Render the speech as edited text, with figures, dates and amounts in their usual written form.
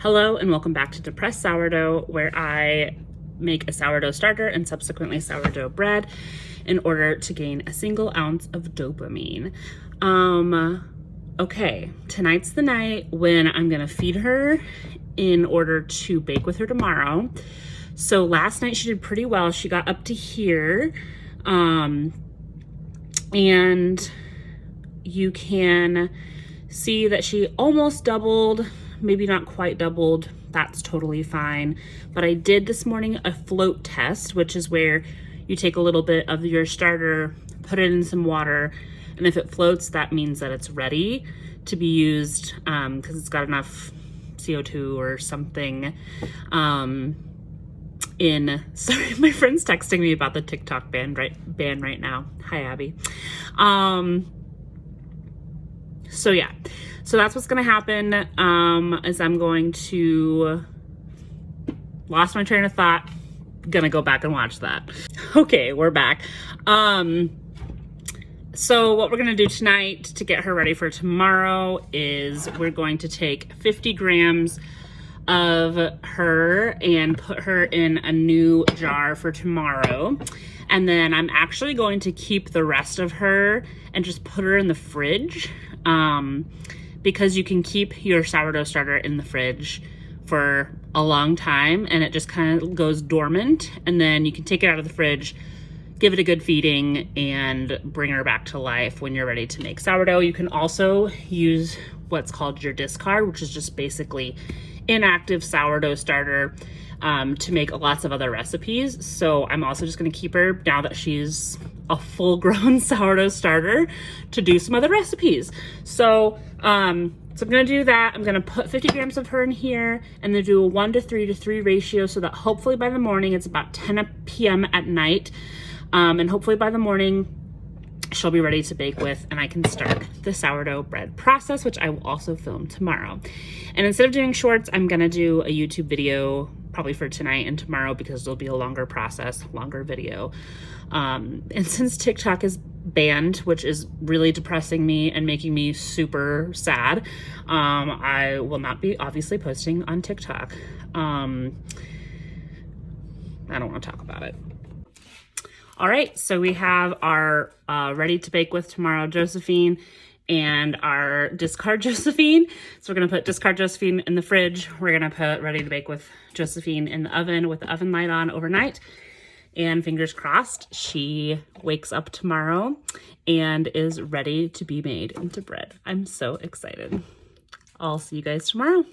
Hello and welcome back to Depressed Sourdough, where I make a sourdough starter and subsequently sourdough bread in order to gain a single ounce of dopamine. Okay, tonight's the night when I'm gonna feed her in order to bake with her tomorrow. So last night she did pretty well. She got up to here, and you can see that she almost doubled, maybe not quite doubled. That's totally fine. But I did this morning a float test, which is where you take a little bit of your starter, put it in some water, and if it floats, that means that it's ready to be used, because it's got enough CO2 or something sorry, my friend's texting me about the TikTok ban right now. Hi, Abby. So yeah, so that's what's gonna happen, is I'm going to, lost my train of thought, gonna go back and watch that. Okay, we're back. So what we're gonna do tonight to get her ready for tomorrow is we're going to take 50 grams of her and put her in a new jar for tomorrow. And then I'm actually going to keep the rest of her and just put her in the fridge, because you can keep your sourdough starter in the fridge for a long time and it just kind of goes dormant, and then you can take it out of the fridge, give it a good feeding, and bring her back to life when you're ready to make sourdough. You can also use what's called your discard, which is just basically inactive sourdough starter, to make lots of other recipes. So I'm also just going to keep her, now that she's a full-grown sourdough starter, to do some other recipes. So I'm going to do that. I'm going to put 50 grams of her in here and then do a 1:3 ratio, so that hopefully by the morning, it's about 10 p.m. at night, and hopefully by the morning she'll be ready to bake with, and I can start the sourdough bread process, which I will also film tomorrow. And instead of doing shorts, I'm gonna do a YouTube video probably for tonight and tomorrow, because it'll be a longer process, longer video. And since TikTok is banned, which is really depressing me and making me super sad, I will not be obviously posting on TikTok. I don't want to talk about it. All right, so we have our ready to bake with tomorrow Josephine and our discard Josephine. So we're gonna put discard Josephine in the fridge. We're gonna put ready to bake with Josephine in the oven with the oven light on overnight. And fingers crossed, she wakes up tomorrow and is ready to be made into bread. I'm so excited. I'll see you guys tomorrow.